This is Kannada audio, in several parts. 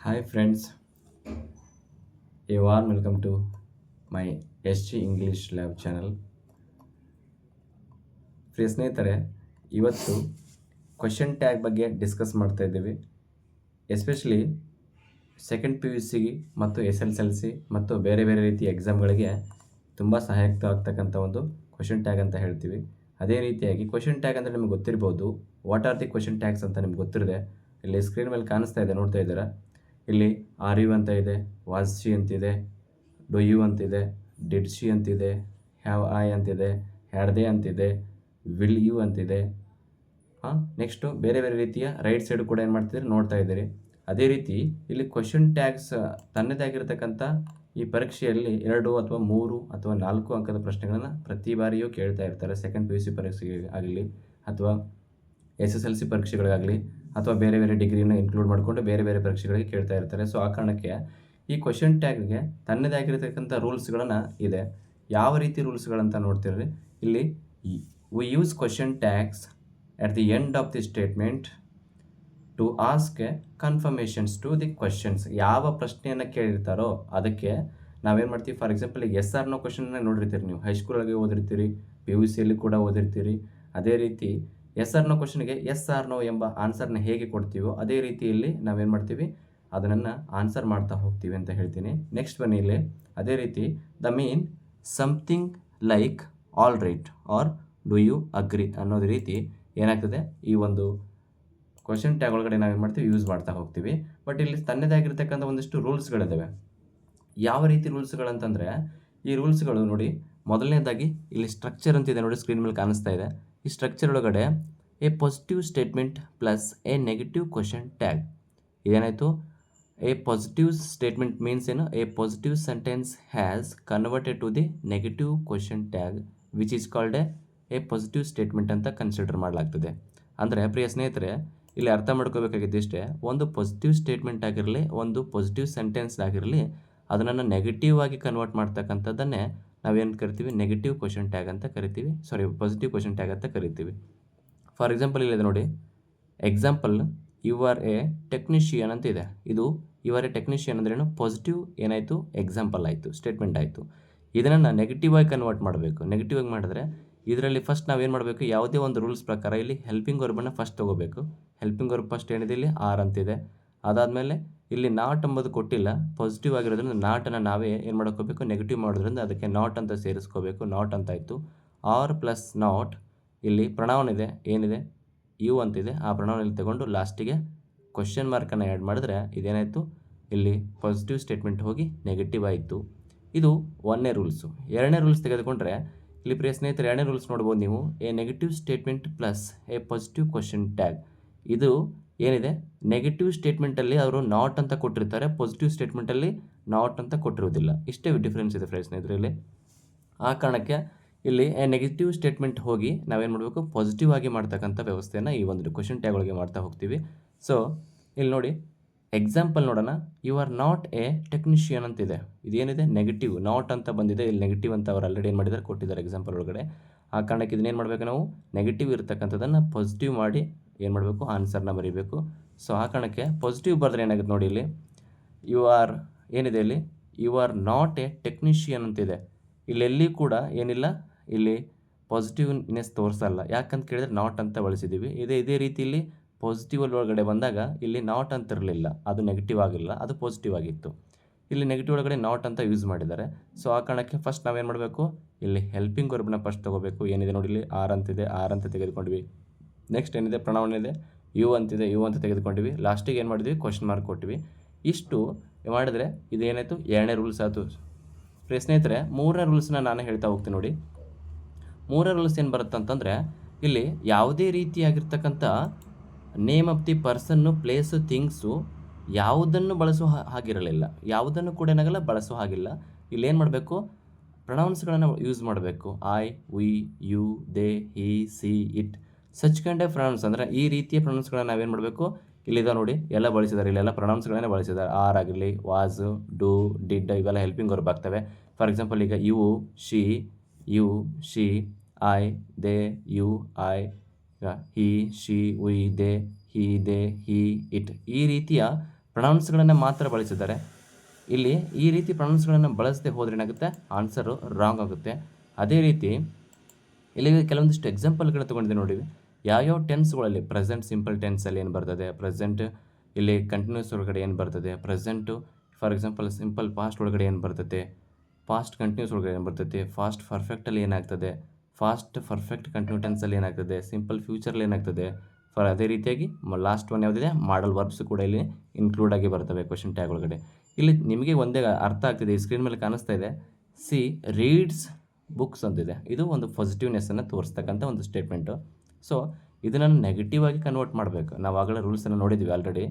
Hi friends, a warm welcome to my SG English Lab channel. ಪ್ರಿಯ ಸ್ನೇಹಿತರೆ, ಇವತ್ತು ಕ್ವಶನ್ ಟ್ಯಾಗ್ ಬಗ್ಗೆ ಡಿಸ್ಕಸ್ ಮಾಡ್ತಾ ಇದ್ದೀವಿ. Especially second P U C ಮತ್ತು ಎಸ್ ಎಲ್ ಎಲ್ ಸಿ ಮತ್ತು ಬೇರೆ ಬೇರೆ ರೀತಿಯ ಎಕ್ಸಾಮ್ಗಳಿಗೆ ತುಂಬ ಸಹಾಯಕ ಆಗ್ತಕ್ಕಂಥ ಒಂದು ಕ್ವಶನ್ ಟ್ಯಾಗ್ ಅಂತ ಹೇಳ್ತೀವಿ. ಅದೇ ರೀತಿಯಾಗಿ ಕ್ವಶನ್ ಟ್ಯಾಗ್ ಅಂದರೆ ನಿಮ್ಗೆ ಗೊತ್ತಿರ್ಬೋದು. What are the question tags ಅಂತ ನಿಮ್ಗೆ ಗೊತ್ತಿರದೆ ಇಲ್ಲಿ ಸ್ಕ್ರೀನ್ ಮೇಲೆ ಕಾಣಿಸ್ತಾ ಇದೆ, ನೋಡ್ತಾ ಇದ್ದೀರಾ. ಇಲ್ಲಿ ಆರ್ ಯು ಅಂತ ಇದೆ, ವಾಸ್ ಶಿ ಅಂತಿದೆ, ಡು ಯು ಅಂತಿದೆ, ಡಿಡ್ ಶಿ ಅಂತಿದೆ, ಹ್ಯಾವ್ ಐ ಅಂತಿದೆ, ಹ್ಯಾಡ್ ದೇ ಅಂತಿದೆ, ವಿಲ್ ಯು ಅಂತಿದೆ. ನೆಕ್ಸ್ಟು ಬೇರೆ ಬೇರೆ ರೀತಿಯ ರೈಟ್ ಸೈಡು ಕೂಡ ಏನು ಮಾಡ್ತಿದ್ದೀರಿ ನೋಡ್ತಾ ಇದ್ದೀರಿ. ಅದೇ ರೀತಿ ಇಲ್ಲಿ ಕ್ವಶನ್ ಟ್ಯಾಗ್ಸ್ ತನ್ನದೇ ಆಗಿರತಕ್ಕಂಥ ಈ ಪರೀಕ್ಷೆಯಲ್ಲಿ 2 ಅಥವಾ 3 ಅಥವಾ 4 ಅಂಕದ ಪ್ರಶ್ನೆಗಳನ್ನು ಪ್ರತಿ ಬಾರಿಯೂ ಕೇಳ್ತಾ ಇರ್ತಾರೆ. ಸೆಕೆಂಡ್ ಪಿ ಯು ಸಿ ಪರೀಕ್ಷೆಗೆ ಆಗಲಿ ಅಥವಾ ಎಸ್ ಎಸ್ ಎಲ್ ಸಿ ಪರೀಕ್ಷೆಗಳಿಗಾಗಲಿ ಅಥವಾ ಬೇರೆ ಬೇರೆ ಡಿಗ್ರಿನ ಇನ್ಕ್ಲೂಡ್ ಮಾಡಿಕೊಂಡು ಬೇರೆ ಬೇರೆ ಪರೀಕ್ಷೆಗಳಿಗೆ ಕೇಳ್ತಾ ಇರ್ತಾರೆ. ಸೊ ಆ ಕಾರಣಕ್ಕೆ ಈ ಕ್ವಶನ್ ಟ್ಯಾಗ್ಗೆ ತನ್ನದೇ ಆಗಿರತಕ್ಕಂಥ ರೂಲ್ಸ್ಗಳನ್ನು ಇದೆ. ಯಾವ ರೀತಿ ರೂಲ್ಸ್ಗಳಂತ ನೋಡ್ತಿರ್ರಿ. ಇಲ್ಲಿ we use question tags at the end of the statement to ask confirmations to the questions. ಯಾವ ಪ್ರಶ್ನೆಯನ್ನು ಕೇಳಿರ್ತಾರೋ ಅದಕ್ಕೆ ನಾವೇನು ಮಾಡ್ತೀವಿ. For example yes or no ಕ್ವಶನ್ನ ನೋಡಿರ್ತೀರಿ, ನೀವು ಹೈಸ್ಕೂಲಲ್ಲಿ ಓದಿರ್ತೀರಿ, ಪಿ ಯು ಸಿಯಲ್ಲಿ ಕೂಡ ಓದಿರ್ತೀರಿ. ಅದೇ ರೀತಿ ಎಸ್ ಆರ್ ನೋ ಕ್ವಶನ್ಗೆ ಎಸ್ ಆರ್ ನೋ ಎಂಬ ಆನ್ಸರ್ನ ಹೇಗೆ ಕೊಡ್ತೀವೋ ಅದೇ ರೀತಿಯಲ್ಲಿ ನಾವೇನು ಮಾಡ್ತೀವಿ, ಅದನ್ನು ಆನ್ಸರ್ ಮಾಡ್ತಾ ಹೋಗ್ತೀವಿ ಅಂತ ಹೇಳ್ತೀನಿ. ನೆಕ್ಸ್ಟ್ ಬನ್ನಿ ಇಲ್ಲಿ. ಅದೇ ರೀತಿ the mean something like all right are do you agree ಅನ್ನೋದು ರೀತಿ ಏನಾಗ್ತದೆ, ಈ ಒಂದು ಕ್ವಶನ್ ಟ್ಯಾಗ್ ಒಳಗಡೆ ನಾವೇನು ಮಾಡ್ತೀವಿ, ಯೂಸ್ ಮಾಡ್ತಾ ಹೋಗ್ತೀವಿ. ಬಟ್ ಇಲ್ಲಿ ತನ್ನದೇ ಆಗಿರ್ತಕ್ಕಂಥ ಒಂದಿಷ್ಟು ರೂಲ್ಸ್ಗಳಿದ್ದಾವೆ. ಯಾವ ರೀತಿ ರೂಲ್ಸ್ಗಳಂತಂದರೆ, ಈ ರೂಲ್ಸ್ಗಳು ನೋಡಿ, ಮೊದಲನೇದಾಗಿ ಇಲ್ಲಿ ಸ್ಟ್ರಕ್ಚರ್ ಅಂತಿದೆ ನೋಡಿ, ಸ್ಕ್ರೀನ್ ಮೇಲೆ ಕಾಣಿಸ್ತಾ ಇದೆ. ಈ ಸ್ಟ್ರಕ್ಚರ್ ಒಳಗಡೆ a positive statement plus a negative question tag. ಇದೇನಾಯಿತು, ಎ ಪಾಸಿಟಿವ್ ಸ್ಟೇಟ್ಮೆಂಟ್ ಮೀನ್ಸ್ ಏನು, a positive sentence has converted to the negative question tag which is called a positive statement ಅಂತ ಕನ್ಸಿಡರ್ ಮಾಡಲಾಗ್ತದೆ. ಅಂದರೆ ಪ್ರಿಯ ಸ್ನೇಹಿತರೆ, ಇಲ್ಲಿ ಅರ್ಥ ಮಾಡ್ಕೋಬೇಕಾಗಿದ್ದಿಷ್ಟೇ, ಒಂದು ಪಾಸಿಟಿವ್ ಸ್ಟೇಟ್ಮೆಂಟ್ ಆಗಿರಲಿ, ಒಂದು ಪಾಸಿಟಿವ್ ಸೆಂಟೆನ್ಸ್ ಆಗಿರಲಿ, ಅದನ್ನು ನೆಗೆಟಿವ್ ಆಗಿ ಕನ್ವರ್ಟ್ ಮಾಡ್ತಕ್ಕಂಥದ್ದನ್ನೇ ನಾವೇನು ಕರಿತೀವಿ, ನೆಗೆಟಿವ್ ಕ್ವಶನ್ ಟ್ಯಾಗ್ ಅಂತ ಕರಿತೀವಿ. ಪಾಸಿಟಿವ್ ಕ್ವಶನ್ ಟ್ಯಾಗ್ ಅಂತ ಕರಿತೀವಿ. ಫಾರ್ ಎಕ್ಸಾಂಪಲ್ ಇಲ್ಲಿದೆ ನೋಡಿ, example you are a technician ಅಂತ ಇದೆ. ಇದು ಯು ಆರ್ ಎ ಟೆಕ್ನಿಷಿಯನ್ ಅಂದ್ರೇನು, ಪಾಸಿಟಿವ್ ಏನಾಯಿತು, ಎಕ್ಸಾಂಪಲ್ ಆಯಿತು, ಸ್ಟೇಟ್ಮೆಂಟ್ ಆಯಿತು. ಇದನ್ನು ನೆಗೆಟಿವ್ ಆಗಿ ಕನ್ವರ್ಟ್ ಮಾಡಬೇಕು. ನೆಗೆಟಿವ್ ಆಗಿ ಮಾಡಿದ್ರೆ ಇದರಲ್ಲಿ ಫಸ್ಟ್ ನಾವೇನು ಮಾಡಬೇಕು, ಯಾವುದೇ ಒಂದು ರೂಲ್ಸ್ ಪ್ರಕಾರ ಇಲ್ಲಿ ಹೆಲ್ಪಿಂಗ್ ವರ್ಬನ್ನು ಫಸ್ಟ್ ತೊಗೋಬೇಕು. ಹೆಲ್ಪಿಂಗ್ ವರ್ಬ್ ಫಸ್ಟ್ ಏನಿದೆ, ಇಲ್ಲಿ ಆರ್ ಅಂತಿದೆ. ಅದಾದಮೇಲೆ ಇಲ್ಲಿ ನಾಟ್ ಎಂಬುದು ಕೊಟ್ಟಿಲ್ಲ, ಪಾಸಿಟಿವ್ ಆಗಿರೋದ್ರಿಂದ ನಾಟನ್ನು ನಾವೇ ಏನು ಮಾಡ್ಕೋಬೇಕು, ನೆಗೆಟಿವ್ ಮಾಡೋದ್ರಿಂದ ಅದಕ್ಕೆ ನಾಟ್ ಅಂತ ಸೇರಿಸ್ಕೋಬೇಕು. ನಾಟ್ ಅಂತಾಯಿತು. ಆರ್ ಪ್ಲಸ್ ನಾಟ್, ಇಲ್ಲಿ ಪ್ರೊನೌನ್ ಇದೆ, ಏನಿದೆ ಯು ಅಂತಿದೆ. ಆ ಪ್ರೊನೌನ್ ಇಲ್ಲಿ ತಗೊಂಡು ಲಾಸ್ಟಿಗೆ ಕ್ವಶನ್ ಮಾರ್ಕನ್ನು ಆ್ಯಡ್ ಮಾಡಿದ್ರೆ ಇದೇನಾಯಿತು, ಇಲ್ಲಿ ಪಾಸಿಟಿವ್ ಸ್ಟೇಟ್ಮೆಂಟ್ ಹೋಗಿ ನೆಗೆಟಿವ್ ಆಯಿತು. ಇದು ಒಂದನೇ ರೂಲ್ಸು. ಎರಡನೇ ರೂಲ್ಸ್ ತೆಗೆದುಕೊಂಡ್ರೆ ಇಲ್ಲಿ ಪ್ರಿಯ ಸ್ನೇಹಿತರೆ, ಎರಡನೇ ರೂಲ್ಸ್ ನೋಡ್ಬೋದು ನೀವು, A negative statement plus A positive question tag. ಇದು ಏನಿದೆ, ನೆಗೆಟಿವ್ ಸ್ಟೇಟ್ಮೆಂಟಲ್ಲಿ ಅವರು ನಾಟ್ ಅಂತ ಕೊಟ್ಟಿರ್ತಾರೆ, ಪಾಸಿಟಿವ್ ಸ್ಟೇಟ್ಮೆಂಟಲ್ಲಿ ನಾಟ್ ಅಂತ ಕೊಟ್ಟಿರೋದಿಲ್ಲ. ಇಷ್ಟೇ ಡಿಫ್ರೆನ್ಸ್ ಇದೆ ಫ್ರೆಂಡ್ಸ್ ಸ್ನೇಹಿತರೆ ಇಲ್ಲಿ. ಆ ಕಾರಣಕ್ಕೆ ಇಲ್ಲಿ ಎ ನೆಗೆಟಿವ್ ಸ್ಟೇಟ್ಮೆಂಟ್ ಹೋಗಿ ನಾವೇನು ಮಾಡಬೇಕು, ಪಾಸಿಟಿವ್ ಆಗಿ ಮಾಡ್ತಕ್ಕಂಥ ವ್ಯವಸ್ಥೆಯನ್ನು ಈ ಒಂದು ಕ್ವಶನ್ ಟ್ಯಾಗ್ ಒಳಗೆ ಮಾಡ್ತಾ ಹೋಗ್ತೀವಿ. ಸೊ ಇಲ್ಲಿ ನೋಡಿ, ಎಕ್ಸಾಂಪಲ್ ನೋಡೋಣ. You are not a technician ಅಂತಿದೆ. ಇದೇನಿದೆ, ನೆಗೆಟಿವ್, ನಾಟ್ ಅಂತ ಬಂದಿದೆ, ಇಲ್ಲಿ ನೆಗೆಟಿವ್ ಅಂತ ಅವ್ರು ಆಲ್ರೆಡಿ ಏನು ಮಾಡಿದ್ದಾರೆ, ಕೊಟ್ಟಿದ್ದಾರೆ ಎಕ್ಸಾಂಪಲ್ ಒಳಗಡೆ. ಆ ಕಾರಣಕ್ಕೆ ಇದನ್ನೇನು ಮಾಡಬೇಕು, ನಾವು ನೆಗೆಟಿವ್ ಇರತಕ್ಕಂಥದ್ದನ್ನು ಪಾಸಿಟಿವ್ ಮಾಡಿ ಏನು ಮಾಡಬೇಕು, ಆನ್ಸರ್ನ ಬರೀಬೇಕು. ಸೊ ಆ ಕಾರಣಕ್ಕೆ ಪಾಸಿಟಿವ್ ಬರೆದ್ರೆ ಏನಾಗುತ್ತೆ ನೋಡಿ, ಇಲ್ಲಿ ಯು ಆರ್ ಏನಿದೆ, ಇಲ್ಲಿ you are not a technician ಅಂತಿದೆ. ಇಲ್ಲೆಲ್ಲಿ ಕೂಡ ಏನಿಲ್ಲ, ಇಲ್ಲಿ ಪಾಸಿಟಿವ್ನೆಸ್ ತೋರಿಸಲ್ಲ. ಯಾಕಂತ ಕೇಳಿದ್ರೆ ನಾಟ್ ಅಂತ ಬಳಸಿದ್ದೀವಿ. ಇದೇ ರೀತಿ ಇಲ್ಲಿ ಪಾಸಿಟಿವ್ ಒಳಗಡೆ ಬಂದಾಗ ಇಲ್ಲಿ ನಾಟ್ ಅಂತ ಇರಲಿಲ್ಲ, ಅದು ನೆಗೆಟಿವ್ ಆಗಿಲ್ಲ, ಅದು ಪಾಸಿಟಿವ್ ಆಗಿತ್ತು. ಇಲ್ಲಿ ನೆಗೆಟಿವ್ ಒಳಗಡೆ ನಾಟ್ ಅಂತ ಯೂಸ್ ಮಾಡಿದ್ದಾರೆ. ಸೊ ಆ ಕಾರಣಕ್ಕೆ ಫಸ್ಟ್ ನಾವೇನು ಮಾಡಬೇಕು, ಇಲ್ಲಿ ಹೆಲ್ಪಿಂಗ್ ವರ್ಬ್ನ ಫಸ್ಟ್ ತೊಗೋಬೇಕು. ಏನಿದೆ ನೋಡಿ, ಇಲ್ಲಿ ಆರ್ ಅಂತಿದೆ, ಆರ್ ಅಂತ ತೆಗೆದುಕೊಂಡ್ವಿ. ನೆಕ್ಸ್ಟ್ ಏನಿದೆ, ಪ್ರೊನೌನ್ ಇದೆ, ಯು ಅಂತಿದೆ, ಯು ಅಂತ ತೆಗೆದುಕೊಂಡ್ವಿ. ಲಾಸ್ಟಿಗೆ ಏನು ಮಾಡಿದ್ವಿ, ಕ್ವಶನ್ ಮಾರ್ಕ್ ಕೊಟ್ವಿ. ಇಷ್ಟು ಮಾಡಿದ್ರೆ ಇದೇನಾಯಿತು, ಎರಡನೇ ರೂಲ್ಸ್ ಆಯಿತು. ಪ್ರಿಯ ಸ್ನೇಹಿತರೆ, ಮೂರನೇ ರೂಲ್ಸ್ನ ನಾನು ಹೇಳ್ತಾ ಹೋಗ್ತೀನಿ ನೋಡಿ. ಮೂರನೇ ರೂಲ್ಸ್ ಏನು ಬರುತ್ತೆ ಅಂತಂದರೆ, ಇಲ್ಲಿ ಯಾವುದೇ ರೀತಿಯಾಗಿರ್ತಕ್ಕಂಥ name of the person, place, things ಯಾವುದನ್ನು ಬಳಸೋ ಹಾಗಿರಲಿಲ್ಲ. ಯಾವುದನ್ನು ಕೂಡ ಏನಾಗಲ್ಲ, ಬಳಸೋ ಹಾಗಿಲ್ಲ. ಇಲ್ಲಿ ಏನು ಮಾಡಬೇಕು, ಪ್ರೊನೌನ್ಸ್ಗಳನ್ನು ಯೂಸ್ ಮಾಡಬೇಕು. I, we, you, they, he, she, it, such kind of pronouns. ಅಂದರೆ ಈ ರೀತಿಯ ಪ್ರೊನೌನ್ಸ್ಗಳನ್ನು ನಾವೇನು ಮಾಡಬೇಕು, ಇಲ್ಲಿದೆ ನೋಡಿ, ಎಲ್ಲ ಬಳಸಿದ್ದಾರೆ. ಇಲ್ಲೆಲ್ಲ ಪ್ರೊನೌನ್ಸ್ಗಳನ್ನೇ ಬಳಸಿದ್ದಾರೆ. ಆರ್ ಆಗಲಿ, ವಾಸ್, ಡು, ಡಿಡ್, ಇವೆಲ್ಲ ಹೆಲ್ಪಿಂಗ್ ವರ್ಬ್ ಆಗ್ತವೆ. ಫಾರ್ ಎಕ್ಸಾಂಪಲ್ ಈಗ you, she, I, they, you, I, he, she, we, they, he, they, he, it, ಈ ರೀತಿಯ ಪ್ರೊನೌನ್ಸ್ಗಳನ್ನು ಮಾತ್ರ ಬಳಸಿದ್ದಾರೆ. ಇಲ್ಲಿ ಈ ರೀತಿ ಪ್ರೊನೌನ್ಸ್ಗಳನ್ನು ಬಳಸದೆ ಹೋದರೆ ಏನಾಗುತ್ತೆ, ಆನ್ಸರು ರಾಂಗ್ ಆಗುತ್ತೆ. ಅದೇ ರೀತಿ ಇಲ್ಲಿ ಕೆಲವೊಂದಿಷ್ಟು ಎಕ್ಸಾಂಪಲ್ಗಳು ತೊಗೊಂಡಿದೆ ನೋಡಿ. ಯಾವ್ಯಾವ ಟೆನ್ಸ್ಗಳಲ್ಲಿ ಪ್ರೆಸೆಂಟ್ ಸಿಂಪಲ್ ಟೆನ್ಸಲ್ಲಿ ಏನು ಬರ್ತದೆ, ಪ್ರೆಸೆಂಟ್ ಇಲ್ಲಿ ಕಂಟಿನ್ಯೂಸ್ ಒಳಗಡೆ ಏನು ಬರ್ತದೆ, present for example simple past ಒಳಗಡೆ ಏನು ಬರ್ತದೆ, ಪಾಸ್ಟ್ ಕಂಟಿನ್ಯೂಸ್ ಒಳಗಡೆ ಏನು ಬರ್ತೈತೆ, ಫಾಸ್ಟ್ ಪರ್ಫೆಕ್ಟಲ್ಲಿ ಏನಾಗ್ತದೆ, ಫಾಸ್ಟ್ ಪರ್ಫೆಕ್ಟ್ ಕಂಟಿನ್ಯೂ ಟೆನ್ಸಲ್ಲಿ ಏನಾಗ್ತದೆ, ಸಿಂಪಲ್ ಫ್ಯೂಚರಲ್ಲಿ ಏನಾಗ್ತದೆ. ಅದೇ ರೀತಿಯಾಗಿ ಲಾಸ್ಟ್ ಒನ್ ಯಾವುದಿದೆ, ಮಾಡಲ್ ವರ್ಬ್ಸ್ ಕೂಡ ಇಲ್ಲಿ ಇನ್ಕ್ಲೂಡ್ ಆಗಿ ಬರ್ತವೆ ಕ್ವಶನ್ ಟ್ಯಾಗ್ ಒಳಗಡೆ. ಇಲ್ಲಿ ನಿಮಗೆ ಒಂದೇ ಅರ್ಥ ಆಗ್ತಿದೆ, ಈ ಸ್ಕ್ರೀನ್ ಮೇಲೆ ಕಾಣಿಸ್ತಾ ಇದೆ, ಸಿ ರೀಡ್ಸ್ ಬುಕ್ಸ್ ಅಂತಿದೆ. ಇದು ಒಂದು ಪಾಸಿಟಿವ್ನೆಸ್ಸನ್ನು ತೋರಿಸ್ತಕ್ಕಂಥ ಒಂದು ಸ್ಟೇಟ್ಮೆಂಟು. ಸೊ ಇದನ್ನು ನೆಗೆಟಿವ್ ಆಗಿ ಕನ್ವರ್ಟ್ ಮಾಡಬೇಕು. ನಾವು ಆಗಲೇ ರೂಲ್ಸನ್ನು ನೋಡಿದ್ವಿ ಆಲ್ರೆಡಿ.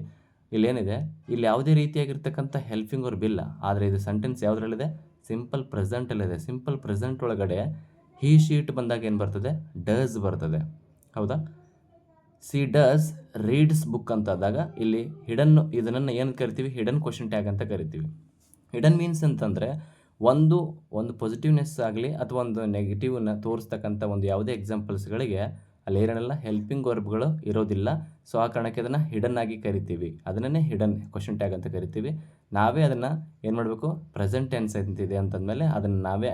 ಇಲ್ಲೇನಿದೆ, ಇಲ್ಲಿ ಯಾವುದೇ ರೀತಿಯಾಗಿರ್ತಕ್ಕಂಥ ಹೆಲ್ಪಿಂಗ್ ವರ್ಬ್ ಇಲ್ಲ, ಆದರೆ ಇದು ಸೆಂಟೆನ್ಸ್ ಯಾವುದರಲ್ಲಿದೆ, ಸಿಂಪಲ್ ಪ್ರೆಸೆಂಟಲ್ಲಿದೆ. ಸಿಂಪಲ್ ಪ್ರೆಸೆಂಟ್ ಒಳಗಡೆ ಹಿ ಶೀಟ್ ಬಂದಾಗ ಏನು ಬರ್ತದೆ, ಡಸ್ ಬರ್ತದೆ, ಹೌದಾ. ಸಿ ಡಸ್ ರೀಡ್ಸ್ ಬುಕ್ ಅಂತಾದಾಗ ಇಲ್ಲಿ ಹಿಡನ್ನು, ಇದನ್ನು ಏನು ಕರಿತೀವಿ, ಹಿಡನ್ ಕ್ವಶನ್ ಟ್ಯಾಗ್ ಅಂತ ಕರಿತೀವಿ. ಹಿಡನ್ ಮೀನ್ಸ್ ಅಂತಂದರೆ ಒಂದು ಪಾಸಿಟಿವ್ನೆಸ್ ಆಗಲಿ ಅಥವಾ ಒಂದು ನೆಗೆಟಿವ್ನ ತೋರಿಸ್ತಕ್ಕಂಥ ಒಂದು ಯಾವುದೇ ಎಕ್ಸಾಂಪಲ್ಸ್ಗಳಿಗೆ ಅಲ್ಲಿ ಏನೇನೆಲ್ಲ ಹೆಲ್ಪಿಂಗ್ ವರ್ಬ್ಗಳು ಇರೋದಿಲ್ಲ. ಸೊ ಆ ಕಾರಣಕ್ಕೆ ಅದನ್ನು ಹಿಡನ್ ಆಗಿ ಕರಿತೀವಿ, ಅದನ್ನೇ ಹಿಡನ್ ಕ್ವಶನ್ ಟ್ಯಾಗ್ ಅಂತ ಕರಿತೀವಿ. ನಾವೇ ಅದನ್ನು ಏನು ಮಾಡಬೇಕು, ಪ್ರೆಸೆಂಟ್ ಟೆನ್ಸ್ ಅಂತಿದೆ ಅಂತಂದಮೇಲೆ ಅದನ್ನು ನಾವೇ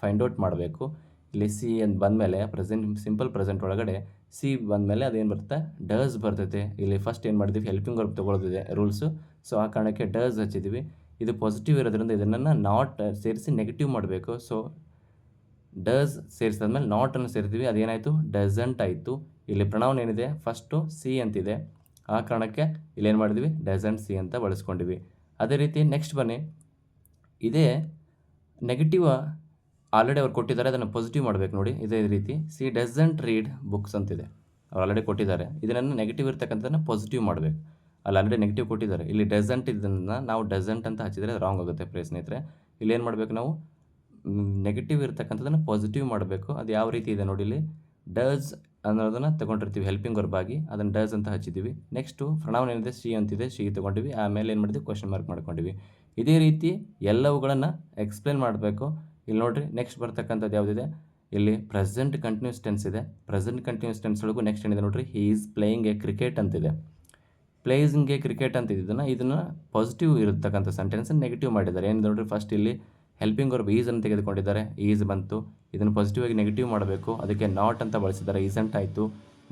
ಫೈಂಡ್ ಔಟ್ ಮಾಡಬೇಕು. ಇಲ್ಲಿ ಸಿ ಅಂತ ಬಂದಮೇಲೆ ಪ್ರೆಸೆಂಟ್ ಸಿಂಪಲ್ ಪ್ರೆಸೆಂಟ್ ಒಳಗಡೆ ಸಿ ಬಂದಮೇಲೆ ಅದೇನು ಬರುತ್ತೆ, ಡಸ್ ಬರ್ತೈತೆ. ಇಲ್ಲಿ ಫಸ್ಟ್ ಏನು ಮಾಡಿದ್ವಿ, ಹೆಲ್ಪಿಂಗ್ ವರ್ಬ್ ತೊಗೊಳ್ಳೋದಿದೆ ರೂಲ್ಸು. ಸೊ ಆ ಕಾರಣಕ್ಕೆ ಡಸ್ ಹಚ್ಚಿದ್ವಿ. ಇದು ಪಾಸಿಟಿವ್ ಇರೋದ್ರಿಂದ ಇದನ್ನು ನಾಟ್ ಸೇರಿಸಿ ನೆಗೆಟಿವ್ ಮಾಡಬೇಕು. ಸೊ ಡಸ್ ಸೇರಿಸಿದ್ಮೇಲೆ ನಾಟನ್ನು ಸೇರಿದ್ವಿ, ಅದೇನಾಯಿತು, ಡಸಂಟ್ ಆಯಿತು. ಇಲ್ಲಿ ಪ್ರೊನೌನ್ ಏನಿದೆ, ಫಸ್ಟು ಸಿ ಅಂತಿದೆ, ಆ ಕಾರಣಕ್ಕೆ ಇಲ್ಲೇನು ಮಾಡಿದ್ವಿ, ಡಸಂಟ್ ಸಿ ಅಂತ ಬಳಸ್ಕೊಂಡಿವಿ. ಅದೇ ರೀತಿ ನೆಕ್ಸ್ಟ್ ಬನ್ನಿ, ಇದೇ ನೆಗೆಟಿವ್ ಆಲ್ರೆಡಿ ಅವ್ರು ಕೊಟ್ಟಿದ್ದಾರೆ, ಅದನ್ನು ಪಾಸಿಟಿವ್ ಮಾಡಬೇಕು ನೋಡಿ. ಇದೇ ರೀತಿ ಸಿ ಡಸಂಟ್ ರೀಡ್ ಬುಕ್ಸ್ ಅಂತಿದೆ, ಅವ್ರು ಆಲ್ರೆಡಿ ಕೊಟ್ಟಿದ್ದಾರೆ. ಇದನ್ನು ನೆಗೆಟಿವ್ ಇರ್ತಕ್ಕಂಥದ್ದನ್ನು ಪಾಸಿಟಿವ್ ಮಾಡಬೇಕು. ಅಲ್ಲಿ ಆಲ್ರೆಡಿ ನೆಗೆಟಿವ್ ಕೊಟ್ಟಿದ್ದಾರೆ. ಇಲ್ಲಿ ಡಸಂಟ್ ಇದನ್ನು ನಾವು ಡಸಂಟ್ ಅಂತ ಹಚ್ಚಿದರೆ ರಾಂಗ್ ಆಗುತ್ತೆ ಸ್ನೇಹಿತರೆ. ಇಲ್ಲಿ ಏನು ಮಾಡಬೇಕು, ನಾವು ನೆಗೆಟಿವ್ ಇರ್ತಕ್ಕಂಥದ್ದನ್ನು ಪಾಸಿಟಿವ್ ಮಾಡಬೇಕು. ಅದು ಯಾವ ರೀತಿ ಇದೆ ನೋಡಿ, ಇಲ್ಲಿ ಡಸ್ ಅನ್ನೋದನ್ನು ತೊಗೊಂಡಿರ್ತೀವಿ ಹೆಲ್ಪಿಂಗ್ ವರ್ಬ್ ಆಗಿ, ಅದನ್ನು ಡಸ್ ಅಂತ ಹಚ್ಚಿದ್ದೀವಿ. ನೆಕ್ಸ್ಟು ಪ್ರೊನೌನ್ ಏನಿದೆ ಸಿ ಅಂತಿದೆ, ಸಿ ತೊಗೊಂಡಿವಿ. ಆಮೇಲೆ ಏನು ಮಾಡಿದ್ವಿ, ಕ್ವಶನ್ ಮಾರ್ಕ್ ಮಾಡ್ಕೊಂಡಿವಿ. ಇದೇ ರೀತಿ ಎಲ್ಲವುಗಳನ್ನು ಎಕ್ಸ್ಪ್ಲೇನ್ ಮಾಡಬೇಕು. ಇಲ್ಲಿ ನೋಡಿರಿ, ನೆಕ್ಸ್ಟ್ ಬರ್ತಕ್ಕಂಥದ್ದು ಯಾವುದಿದೆ, ಇಲ್ಲಿ ಪ್ರೆಸೆಂಟ್ ಕಂಟಿನ್ಯೂಸ್ ಟೆನ್ಸ್ ಇದೆ. ಪ್ರೆಸೆಂಟ್ ಕಂಟಿನ್ಯೂಸ್ ಟೆನ್ಸ್ ಒಳಗೂ ನೆಕ್ಸ್ಟ್ ಏನಿದೆ ನೋಡಿರಿ, he is playing A cricket ಅಂತಿದೆ. ಪ್ಲೇಯಿಂಗ್ ಎ ಕ್ರಿಕೆಟ್ ಅಂತ ಇದನ್ನು ಪಾಸಿಟಿವ್ ಇರತಕ್ಕಂಥ ಸೆಂಟೆನ್ಸ್ ನೆಗೆಟಿವ್ ಮಾಡಿದ್ದಾರೆ. ಏನು ನೋಡಿರಿ, ಫಸ್ಟ್ ಇಲ್ಲಿ ಹೆಲ್ಪಿಂಗ್ ವರ್ಬ್ ಈಸ್ ಅಂತ ತೆಗೆದುಕೊಂಡಿದ್ದಾರೆ, ಈಸ್ ಬಂತು. ಇದನ್ನು ಪಾಸಿಟಿವ್ ಆಗಿ ನೆಗೆಟಿವ್ ಮಾಡಬೇಕು, ಅದಕ್ಕೆ ನಾಟ್ ಅಂತ ಬಳಸಿದ್ದಾರೆ, ಈಸಂಟ್ ಆಯಿತು.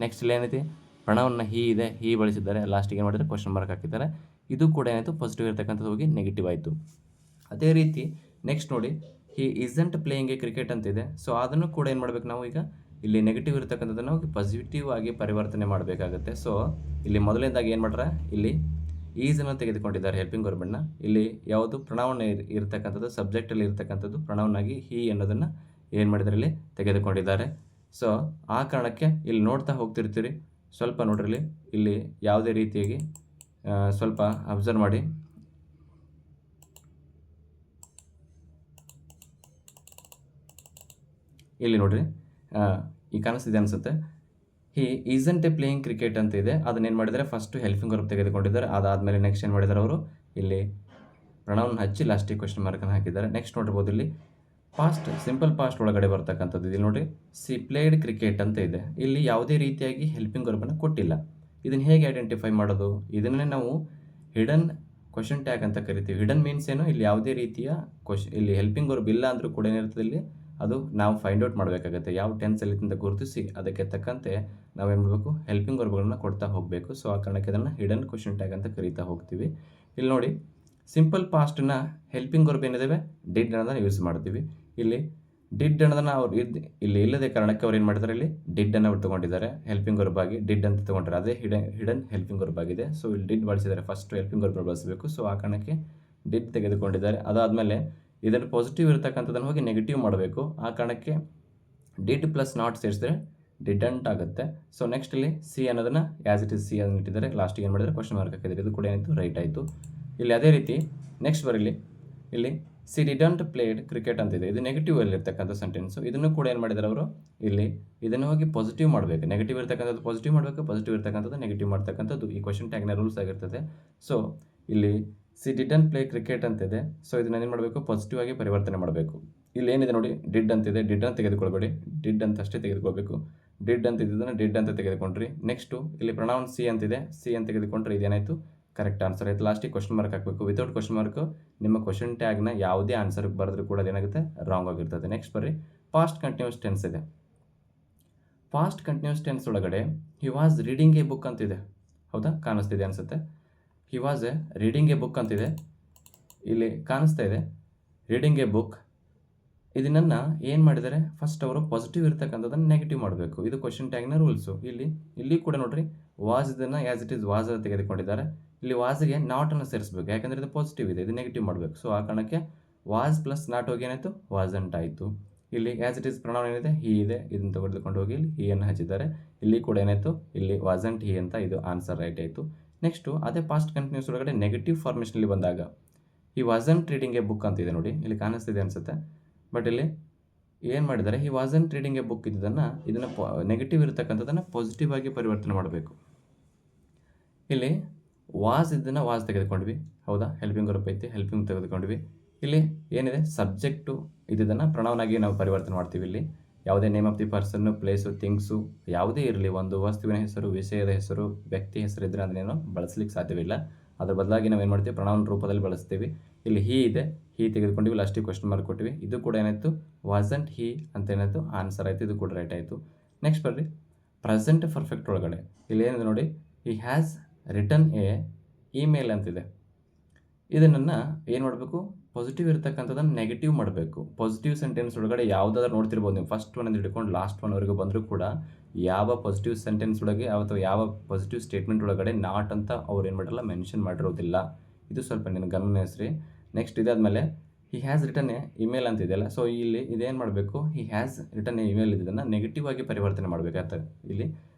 ನೆಕ್ಸ್ಟ್ ಇಲ್ಲಿ ಏನಿದೆ, ಪ್ರಣವನ್ನ ಹಿ ಇದೆ, ಹಿ ಬಳಸಿದ್ದಾರೆ. ಲಾಸ್ಟಿಗೆ ಏನು ಮಾಡಿದರೆ ಕ್ವಶನ್ ಮಾರ್ಕ್ ಹಾಕಿದ್ದಾರೆ. ಇದು ಕೂಡ ಏನಾಯಿತು, ಪಾಸಿಟಿವ್ ಇರತಕ್ಕಂಥದ್ದು ಹೋಗಿ ನೆಗೆಟಿವ್ ಆಯಿತು. ಅದೇ ರೀತಿ ನೆಕ್ಸ್ಟ್ ನೋಡಿ, ಹಿ ಈಸಂಟ್ ಪ್ಲೇಯಿಂಗ್ ಎ ಕ್ರಿಕೆಟ್ ಅಂತಿದೆ. ಸೊ ಅದನ್ನು ಕೂಡ ಏನು ಮಾಡಬೇಕು ನಾವು, ಈಗ ಇಲ್ಲಿ ನೆಗೆಟಿವ್ ಇರತಕ್ಕಂಥದ್ದನ್ನು ಪಾಸಿಟಿವ್ ಆಗಿ ಪರಿವರ್ತನೆ ಮಾಡಬೇಕಾಗುತ್ತೆ. ಸೊ ಇಲ್ಲಿ ಮೊದಲನೇದಾಗಿ ಏನು ಮಾಡ್ರೆ, ಇಲ್ಲಿ ಈಸನ್ನು ತೆಗೆದುಕೊಂಡಿದ್ದಾರೆ ಹೆಲ್ಪಿಂಗ್ ವರ್ಬನ್ನು. ಇಲ್ಲಿ ಯಾವುದು ಪ್ರೊನೌನ್ ಇರತಕ್ಕಂಥದ್ದು, ಸಬ್ಜೆಕ್ಟಲ್ಲಿ ಇರತಕ್ಕಂಥದ್ದು ಪ್ರೊನೌನ್ ಆಗಿ ಹಿ ಅನ್ನೋದನ್ನು ಏನು ಮಾಡಿದ್ದಾರೆ, ಇಲ್ಲಿ ತೆಗೆದುಕೊಂಡಿದ್ದಾರೆ. ಸೊ ಆ ಕಾರಣಕ್ಕೆ ಇಲ್ಲಿ ನೋಡ್ತಾ ಹೋಗ್ತಿರ್ತೀರಿ, ಸ್ವಲ್ಪ ನೋಡ್ರಿ, ಇಲ್ಲಿ ಯಾವುದೇ ರೀತಿಯಾಗಿ ಸ್ವಲ್ಪ ಅಬ್ಸರ್ವ್ ಮಾಡಿ. ಇಲ್ಲಿ ನೋಡ್ರಿ, ಈ ಕಾಣಿಸ್ತಿದೆ ಅನಿಸುತ್ತೆ, ಹಿ ಈಸಂಟ್ ಎ ಪ್ಲೇಯಿಂಗ್ ಕ್ರಿಕೆಟ್ ಅಂತ ಇದೆ. ಅದನ್ನೇನು ಮಾಡಿದ್ದಾರೆ, ಫಸ್ಟು ಹೆಲ್ಪಿಂಗ್ ವರ್ಬ್ ತೆಗೆದುಕೊಂಡಿದ್ದಾರೆ. ಅದಾದಮೇಲೆ ನೆಕ್ಸ್ಟ್ ಏನು ಮಾಡಿದ್ದಾರೆ, ಅವರು ಇಲ್ಲಿ ಪ್ರೊನೌನ್ ಹಚ್ಚಿ ಲಾಸ್ಟಿಗೆ ಕ್ವಶನ್ ಮಾರ್ಕನ್ನು ಹಾಕಿದ್ದಾರೆ. ನೆಕ್ಸ್ಟ್ ನೋಡ್ಬೋದು, ಇಲ್ಲಿ ಪಾಸ್ಟ್ ಸಿಂಪಲ್ ಪಾಸ್ಟ್ ಒಳಗಡೆ ಬರ್ತಕ್ಕಂಥದ್ದು ಇಲ್ಲಿ ನೋಡಿ, ಸಿ ಪ್ಲೇಡ್ ಕ್ರಿಕೆಟ್ ಅಂತ ಇದೆ. ಇಲ್ಲಿ ಯಾವುದೇ ರೀತಿಯಾಗಿ ಹೆಲ್ಪಿಂಗ್ ವರ್ಬನ್ನು ಕೊಟ್ಟಿಲ್ಲ. ಇದನ್ನು ಹೇಗೆ ಐಡೆಂಟಿಫೈ ಮಾಡೋದು, ಇದನ್ನೇ ನಾವು ಹಿಡನ್ ಕ್ವಶನ್ ಟ್ಯಾಗ್ ಅಂತ ಕರಿತೀವಿ. ಹಿಡನ್ ಮೀನ್ಸ್ ಏನು, ಇಲ್ಲಿ ಯಾವುದೇ ರೀತಿಯ ಇಲ್ಲಿ ಹೆಲ್ಪಿಂಗ್ ವರ್ಬ್ ಇಲ್ಲ ಅಂದರೂ ಕೂಡ ಏನಿರ್ತದೆ, ಇಲ್ಲಿ ಅದು ನಾವು ಫೈಂಡ್ ಔಟ್ ಮಾಡಬೇಕಾಗುತ್ತೆ. ಯಾವ ಟೆನ್ಸಲ್ಲಿ ಅಂತ ಗುರುತಿಸಿ ಅದಕ್ಕೆ ತಕ್ಕಂತೆ ನಾವೇನು ಮಾಡಬೇಕು, ಹೆಲ್ಪಿಂಗ್ ವರ್ಬ್ಗಳನ್ನ ಕೊಡ್ತಾ ಹೋಗಬೇಕು. ಸೊ ಆ ಕಾರಣಕ್ಕೆ ಅದನ್ನು ಹಿಡನ್ ಕ್ವಶನ್ ಟ್ಯಾಗ್ ಅಂತ ಕರಿತಾ ಹೋಗ್ತೀವಿ. ಇಲ್ಲಿ ನೋಡಿ, ಸಿಂಪಲ್ ಪಾಸ್ಟನ್ನ ಹೆಲ್ಪಿಂಗ್ ವರ್ಬ್ ಏನಿದ್ದಾವೆ, ಡಿಡ್ ಅನ್ನೋದನ್ನು ಯೂಸ್ ಮಾಡ್ತೀವಿ. ಇಲ್ಲಿ ಡಿಡ್ ಅನ್ನೋದನ್ನು ಅವ್ರು ಇಲ್ಲಿ ಇಲ್ಲದೆ ಕಾರಣಕ್ಕೆ ಅವ್ರು ಏನು ಮಾಡಿದ್ದಾರೆ, ಇಲ್ಲಿ ಡಿಡ್ಡನ್ನು ಅವ್ರು ತೊಗೊಂಡಿದ್ದಾರೆ ಹೆಲ್ಪಿಂಗ್ ವರ್ಬ್ ಆಗಿ. ಡಿಡ್ ಅಂತ ತೊಗೊಂಡ್ರೆ ಅದೇ ಹಿಡನ್ ಹೆಲ್ಪಿಂಗ್ ವರ್ಬ್ ಆಗಿದೆ. ಸೊ ಇಲ್ಲಿ ಡಿಡ್ ಬಳಸಿದ್ದಾರೆ, ಫಸ್ಟ್ ಹೆಲ್ಪಿಂಗ್ ವರ್ಬ್ ಬಳಸಬೇಕು. ಸೊ ಆ ಕಾರಣಕ್ಕೆ ಡಿಡ್ ತೆಗೆದುಕೊಂಡಿದ್ದಾರೆ. ಅದಾದಮೇಲೆ ಇದನ್ನು ಪಾಸಿಟಿವ್ ಇರತಕ್ಕಂಥದ್ದನ್ನು ಹೋಗಿ ನೆಗೆಟಿವ್ ಮಾಡಬೇಕು. ಆ ಕಾರಣಕ್ಕೆ ಡಿಡ್ ಪ್ಲಸ್ ನಾಟ್ ಸೇರಿಸಿದ್ರೆ ಡಿಡಂಟ್ ಆಗುತ್ತೆ. ಸೊ ನೆಕ್ಸ್ಟ್ ಇಲ್ಲಿ ಸಿ ಅನ್ನೋದನ್ನು ಆ್ಯಸ್ ಇಟ್ ಇಸ್ ಸಿ ಅದನ್ನು ಇಟ್ಟಿದ್ದಾರೆ. ಲಾಸ್ಟಿಗೆ ಏನು ಮಾಡಿದರೆ ಕ್ವಶನ್ ಮಾರ್ಕ್ ಹಾಕಿದ್ದಾರೆ. ಇದು ಕೂಡ ಏನಾಯಿತು, ರೈಟ್ ಆಯಿತು. ಇಲ್ಲಿ ಅದೇ ರೀತಿ ನೆಕ್ಸ್ಟ್ ಬರಲಿ, ಇಲ್ಲಿ ಸಿ ಡಿಡಂಟ್ ಪ್ಲೇಡ್ ಕ್ರಿಕೆಟ್ ಅಂತಿದೆ. ಇದು ನೆಗೆಟಿವ್ ಅಲ್ಲಿರ್ತಕ್ಕಂಥ ಸೆಂಟೆನ್ಸು. ಇದನ್ನು ಕೂಡ ಏನು ಮಾಡಿದ್ದಾರೆ ಅವರು, ಇಲ್ಲಿ ಇದನ್ನು ಹೋಗಿ ಪಾಸಿಟಿವ್ ಮಾಡಬೇಕು. ನೆಗೆಟಿವ್ ಇರ್ತಕ್ಕಂಥದ್ದು ಪಾಸಿಟಿವ್ ಮಾಡಬೇಕು, ಪಾಸಿಟಿವ್ ಇರ್ತಕ್ಕಂಥದ್ದು ನೆಗೆಟಿವ್ ಮಾಡ್ತಕ್ಕಂಥದ್ದು ಈ ಕ್ವಶನ್ ಟ್ಯಾಗ್ನ ರೂಲ್ಸ್ ಆಗಿರ್ತದೆ. ಸೊ ಇಲ್ಲಿ ಸಿ ಡಿಡಂಟ್ ಪ್ಲೇ ಕ್ರಿಕೆಟ್ ಅಂತಿದೆ. ಸೊ ಇದನ್ನ ಏನು ಮಾಡಬೇಕು, ಪಾಸಿಟಿವ್ ಆಗಿ ಪರಿವರ್ತನೆ ಮಾಡಬೇಕು. ಇಲ್ಲಿ ಏನಿದೆ ನೋಡಿ, ಡಿಡ್ ಅಂತಿದೆ, ಡಿಡ್ ಅಂತ ತೆಗೆದುಕೊಳ್ಬೇಡಿ, ಡಿಡ್ ಅಂತ ಅಷ್ಟೇ ತೆಗೆದುಕೊಳ್ಬೇಕು. ಡಿಡ್ ಅಂತಿದ್ದನ್ನು ಡಿಡ್ ಅಂತ ತೆಗೆದುಕೊಂಡ್ರಿ. ನೆಕ್ಸ್ಟು ಇಲ್ಲಿ ಪ್ರೊನೌನ್ ಸಿ ಅಂತಿದೆ, ಸಿ ಅಂತ ತೆಗೆದುಕೊಂಡ್ರೆ ಇದೇನಾಯಿತು, ಕರೆಕ್ಟ್ ಆನ್ಸರ್ ಆಯಿತು. ಲಾಸ್ಟಿಗೆ ಕ್ವಶನ್ ಮಾರ್ಕ್ ಹಾಕಬೇಕು. ವಿತೌಟ್ ಕ್ವಶನ್ ಮಾರ್ಕು ನಿಮ್ಮ ಕ್ವಶನ್ ಟ್ಯಾಗ್ನ ಯಾವುದೇ ಆನ್ಸರ್ ಬರೆದ್ರೂ ಕೂಡ ಅದೇನಾಗುತ್ತೆ, ರಾಂಗ್ ಆಗಿರ್ತದೆ. ನೆಕ್ಸ್ಟ್ ಬರ್ರಿ, ಪಾಸ್ಟ್ ಕಂಟಿನ್ಯೂಸ್ ಟೆನ್ಸ್ ಇದೆ. ಪಾಸ್ಟ್ ಕಂಟಿನ್ಯೂಸ್ ಟೆನ್ಸ್ ಒಳಗಡೆ he was reading A book ಅಂತಿದೆ. ಹೌದಾ, ಕಾಣಿಸ್ತಿದೆ ಅನಿಸುತ್ತೆ. He was reading A book ಅಂತಿದೆ, ಇಲ್ಲಿ ಕಾಣಿಸ್ತಾ ಇದೆ ರೀಡಿಂಗ್ ಎ ಬುಕ್. ಇದನ್ನು ಏನು ಮಾಡಿದ್ದಾರೆ, ಫಸ್ಟ್ ಅವರು ಪಾಸಿಟಿವ್ ಇರ್ತಕ್ಕಂಥದ್ದನ್ನು ನೆಗೆಟಿವ್ ಮಾಡಬೇಕು. ಇದು ಕ್ವಶನ್ ಟ್ಯಾಗ್ನ ರೂಲ್ಸು. ಇಲ್ಲಿ ಕೂಡ ನೋಡ್ರಿ, ವಾಸ್ ಇದನ್ನು ಆ್ಯಸ್ ಇಟ್ ಈಸ್ ವಾಸ್ ಅಂತ ತೆಗೆದುಕೊಂಡಿದ್ದಾರೆ. ಇಲ್ಲಿ ವಾಸ್ಗೆ ನಾಟನ್ನು ಸೇರಿಸಬೇಕು, ಯಾಕಂದರೆ ಇದು ಪಾಸಿಟಿವ್ ಇದೆ, ಇದು ನೆಗೆಟಿವ್ ಮಾಡಬೇಕು. ಸೊ ಆ ಕಾರಣಕ್ಕೆ ವಾಸ್ ಪ್ಲಸ್ ನಾಟ್ ಹೋಗಿ ಏನಾಯಿತು, ವಾಸಂಟ್ ಆಯಿತು. ಇಲ್ಲಿ ಆ್ಯಸ್ ಇಟ್ ಈಸ್ ಪ್ರೊನೌನ್ ಏನಿದೆ, ಹಿ ಇದೆ, ಇದನ್ನು ತೆಗೆದುಕೊಂಡು ಹೋಗಿ ಇಲ್ಲಿ ಹೀಯನ್ನು ಹಚ್ಚಿದ್ದಾರೆ. ಇಲ್ಲಿ ಕೂಡ ಏನಾಯಿತು, ಇಲ್ಲಿ ವಾಸಂಟ್ ಹಿ ಅಂತ, ಇದು ಆನ್ಸರ್ ರೈಟ್ ಆಯಿತು. ನೆಕ್ಸ್ಟು ಅದೇ ಪಾಸ್ಟ್ ಕಂಟಿನ್ಯೂಸ್ ಒಳಗಡೆ ನೆಗೆಟಿವ್ ಫಾರ್ಮೇಷನಲ್ಲಿ ಬಂದಾಗ ಈ ವಾಸಂಟ್ ರೀಡಿಂಗ್ ಎ ಬುಕ್ ಅಂತಿದೆ ನೋಡಿ, ಇಲ್ಲಿ ಕಾಣಿಸ್ತಿದೆ ಅನಿಸುತ್ತೆ. ಬಟ್ ಇಲ್ಲಿ ಏನು ಮಾಡಿದ್ದಾರೆ, ಈ ವಾಸಂಟ್ ರೀಡಿಂಗ್ ಎ ಬುಕ್ ಇದನ್ನು ನೆಗೆಟಿವ್ ಇರತಕ್ಕಂಥದ್ದನ್ನು ಪಾಸಿಟಿವ್ ಆಗಿ ಪರಿವರ್ತನೆ ಮಾಡಬೇಕು. ಇಲ್ಲಿ ವಾಸ್ ಇದನ್ನು ವಾಸ್ ತೆಗೆದುಕೊಂಡ್ವಿ, ಹೌದಾ, ಹೆಲ್ಪಿಂಗ್ ವರ್ಬ್ ಐತಿ, ಹೆಲ್ಪಿಂಗ್ ತೆಗೆದುಕೊಂಡ್ವಿ. ಇಲ್ಲಿ ಏನಿದೆ, ಸಬ್ಜೆಕ್ಟು ಇದನ್ನು ಪ್ರೊನೌನ್ ಆಗಿ ನಾವು ಪರಿವರ್ತನೆ ಮಾಡ್ತೀವಿ. ಇಲ್ಲಿ ಯಾವುದೇ name of the person, place, things ಯಾವುದೇ ಇರಲಿ, ಒಂದು ವಸ್ತುವಿನ ಹೆಸರು, ವಿಷಯದ ಹೆಸರು, ವ್ಯಕ್ತಿ ಹೆಸರು ಇದ್ದರೆ ಅದನ್ನೇನು ಬಳಸಲಿಕ್ಕೆ ಸಾಧ್ಯವಿಲ್ಲ. ಅದರ ಬದಲಾಗಿ ನಾವು ಏನು ಮಾಡ್ತೀವಿ, ಪ್ರೊನೌನ್ ರೂಪದಲ್ಲಿ ಬಳಸ್ತೀವಿ. ಇಲ್ಲಿ ಹಿ ಇದೆ, ಹಿ ತೆಗೆದುಕೊಂಡಿವಿ, ಲಾಸ್ಟಿಗೆ ಕ್ವಶನ್ ಮಾರ್ಕ್ ಕೊಟ್ಟಿವಿ. ಇದು ಕೂಡ ಏನಾಯಿತು, ವಾಸಂಟ್ ಹಿ ಅಂತ ಏನಾಯಿತು, ಆನ್ಸರ್ ಆಯಿತು. ಇದು ಕೂಡ ರೈಟ್ ಆಯಿತು. ನೆಕ್ಸ್ಟ್ ಬರ್ರಿ, ಪ್ರೆಸೆಂಟ್ ಪರ್ಫೆಕ್ಟ್ ಒಳಗಡೆ ಇಲ್ಲಿ ಏನಿದೆ ನೋಡಿ, ಹಿ ಹ್ಯಾಸ್ ರಿಟರ್ನ್ ಎ ಇಮೇಲ್ ಅಂತಿದೆ. ಇದನ್ನು ಏನು ಮಾಡಬೇಕು, ಪಾಸಿಟಿವ್ ಇರತಕ್ಕಂಥದ್ದನ್ನು ನೆಗೆಟಿವ್ ಮಾಡಬೇಕು. ಪಾಸಿಟಿವ್ ಸೆಂಟೆನ್ಸ್ ಒಳಗಡೆ ಯಾವುದಾದ್ರೂ ನೋಡ್ತಿರ್ಬೋದು ನೀವು, ಫಸ್ಟ್ ಒನ್ ಹಿಡ್ಕೊಂಡು ಲಾಸ್ಟ್ ಒನ್ವರೆಗೂ ಬಂದರೂ ಕೂಡ ಯಾವ ಪಾಸಿಟಿವ್ ಸೆಂಟೆನ್ಸ್ ಒಳಗೆ ಅಥವಾ ಯಾವ ಪಾಸಿಟಿವ್ ಸ್ಟೇಟ್ಮೆಂಟ್ ಒಳಗಡೆ ನಾಟ್ ಅಂತ ಅವ್ರು ಏನು ಮಾಡಿರಲ್ಲ, ಮೆನ್ಷನ್ ಮಾಡಿರೋದಿಲ್ಲ. ಇದು ಸ್ವಲ್ಪ ನಿನ್ನ ಗಮನಿಸ್ರಿ. ನೆಕ್ಸ್ಟ್ ಇದಾದಮೇಲೆ he has return a email ಅಂತಿದೆಯಲ್ಲ, ಸೊ ಇಲ್ಲಿ ಇದೇನು ಮಾಡಬೇಕು, he has return a email ಇದನ್ನು ನೆಗೆಟಿವ್ ಆಗಿ ಪರಿವರ್ತನೆ ಮಾಡಬೇಕಾಗ್ತದೆ. ಇಲ್ಲಿ